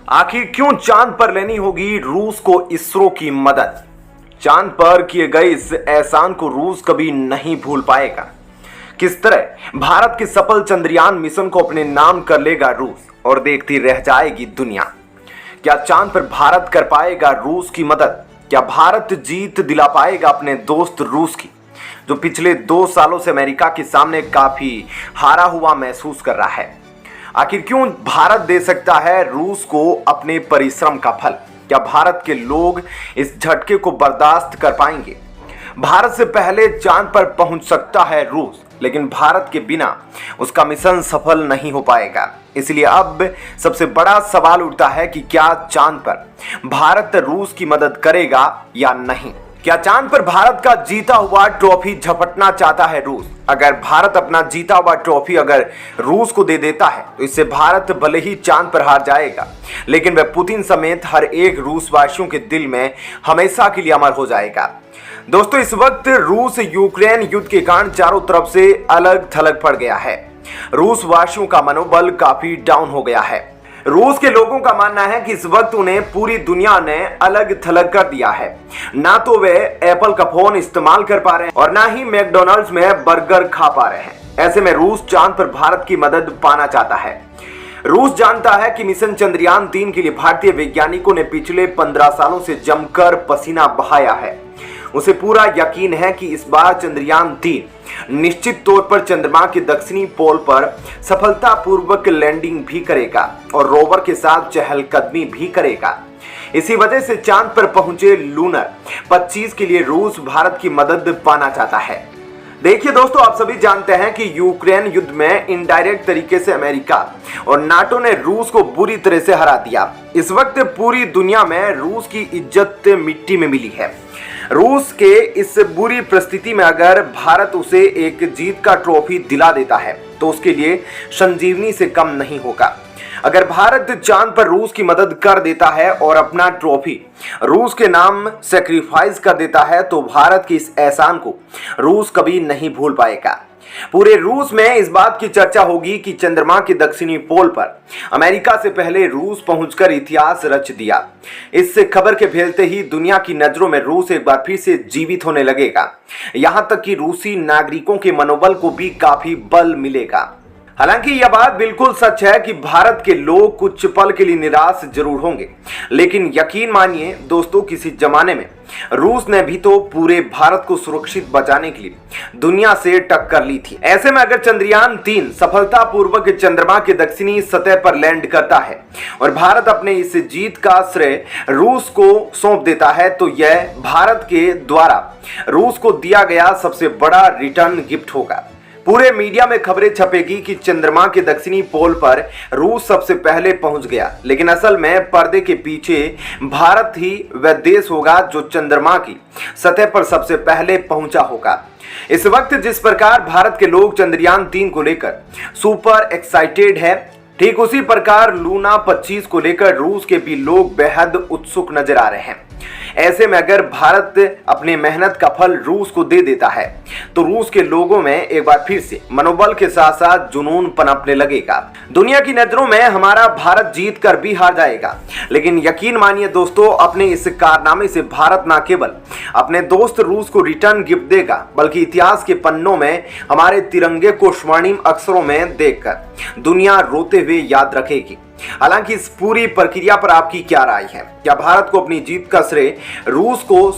आखिर क्यों चांद पर लेनी होगी रूस को इसरो की मदद? चांद पर किए गए इस एहसान को रूस कभी नहीं भूल पाएगा। किस तरह भारत के सफल चंद्रयान मिशन को अपने नाम कर लेगा रूस और देखती रह जाएगी दुनिया। क्या चांद पर भारत कर पाएगा रूस की मदद? क्या भारत जीत दिला पाएगा अपने दोस्त रूस की, जो पिछले 2 सालों से अमेरिका के सामने काफी हारा हुआ महसूस कर रहा है? आखिर क्यों भारत दे सकता है रूस को अपने परिश्रम का फल? क्या भारत के लोग इस झटके को बर्दाश्त कर पाएंगे? भारत से पहले चांद पर पहुंच सकता है रूस, लेकिन भारत के बिना उसका मिशन सफल नहीं हो पाएगा। इसलिए अब सबसे बड़ा सवाल उठता है कि क्या चांद पर भारत रूस की मदद करेगा या नहीं? क्या चांद पर भारत का जीता हुआ ट्रॉफी झपटना चाहता है रूस? अगर भारत अपना जीता हुआ ट्रॉफी अगर रूस को दे देता है तो इससे भारत भले ही चांद पर हार जाएगा, लेकिन वह पुतिन समेत हर एक रूसवासियों के दिल में हमेशा के लिए अमर हो जाएगा। दोस्तों, इस वक्त रूस यूक्रेन युद्ध के कारण चारों तरफ से अलग थलग पड़ गया है। रूसवासियों का मनोबल काफी डाउन हो गया है। रूस के लोगों का मानना है कि इस वक्त उन्हें पूरी दुनिया ने अलग थलग कर दिया है। ना तो वे एप्पल का फोन इस्तेमाल कर पा रहे हैं और ना ही मैकडॉनल्ड्स में बर्गर खा पा रहे हैं। ऐसे में रूस चांद पर भारत की मदद पाना चाहता है। रूस जानता है कि मिशन चंद्रयान 3 के लिए भारतीय वैज्ञानिकों ने पिछले 15 सालों से जमकर पसीना बहाया है। उसे पूरा यकीन है कि इस बार चंद्रयान 3 निश्चित तौर पर चंद्रमा के दक्षिणी पोल पर सफलतापूर्वक लैंडिंग भी करेगा और रोवर के साथ चहलकदमी भी करेगा। इसी वजह से चांद पर पहुंचे लूनर 25 के लिए रूस भारत की मदद पाना चाहता है। देखिए दोस्तों, आप सभी जानते हैं कि यूक्रेन युद्ध में इनडायरेक्ट तरीके से अमेरिका और नाटो ने रूस को बुरी तरह से हरा दिया। इस वक्त पूरी दुनिया में रूस की इज्जत मिट्टी में मिली है। रूस के इस बुरी परिस्थिति में अगर भारत उसे एक जीत का ट्रॉफी दिला देता है तो उसके लिए संजीवनी से कम नहीं होगा। अगर भारत चांद पर रूस की मदद कर देता है और अपना ट्रॉफी रूस के नाम सैक्रिफाइस कर देता है तो भारत के इस एहसान को रूस कभी नहीं भूल पाएगा। पूरे रूस में इस बात की चर्चा होगी कि चंद्रमा के दक्षिणी पोल पर अमेरिका से पहले रूस पहुंचकर इतिहास रच दिया। इस खबर के फैलते ही दुनिया की नजरों में रूस एक बार फिर से जीवित होने लगेगा। यहां तक कि रूसी नागरिकों के मनोबल को भी काफी बल मिलेगा। हालांकि यह बात बिल्कुल सच है कि भारत के लोग कुछ पल के लिए निराश जरूर होंगे, लेकिन यकीन मानिए दोस्तों, किसी जमाने में रूस ने भी तो पूरे भारत को सुरक्षित बचाने के लिए दुनिया से टक्कर ली थी। ऐसे में अगर चंद्रयान 3 सफलतापूर्वक चंद्रमा के दक्षिणी सतह पर लैंड करता है और भारत अपने इस जीत का श्रेय रूस को सौंप देता है तो यह भारत के द्वारा रूस को दिया गया सबसे बड़ा रिटर्न गिफ्ट होगा। पूरे मीडिया में खबरें छपेगी कि चंद्रमा के दक्षिणी पोल पर रूस सबसे पहले पहुंच गया, लेकिन असल में पर्दे के पीछे भारत ही वह देश होगा जो चंद्रमा की सतह पर सबसे पहले पहुंचा होगा। इस वक्त जिस प्रकार भारत के लोग चंद्रयान 3 को लेकर सुपर एक्साइटेड है, ठीक उसी प्रकार लूना 25 को लेकर रूस के भी लोग बेहद उत्सुक नजर आ रहे हैं। ऐसे में अगर भारत अपने मेहनत का फल रूस को दे देता है तो रूस के लोगों में एक बार फिर से मनोबल के साथ साथ जुनून पनपने लगेगा। दुनिया की नजरों में हमारा भारत जीत कर भी हार जाएगा, लेकिन यकीन मानिए दोस्तों, अपने इस कारनामे से भारत न केवल अपने दोस्त रूस को रिटर्न गिफ्ट देगा, बल्कि इतिहास के पन्नों में हमारे तिरंगे को स्वर्णिम अक्षरों में देखकर दुनिया रोते हुए याद रखेगी। हालांकि इस पूरी प्रक्रिया पर आपकी क्या राय है? क्या भारत को अपनी जीत का श्रेय रूस को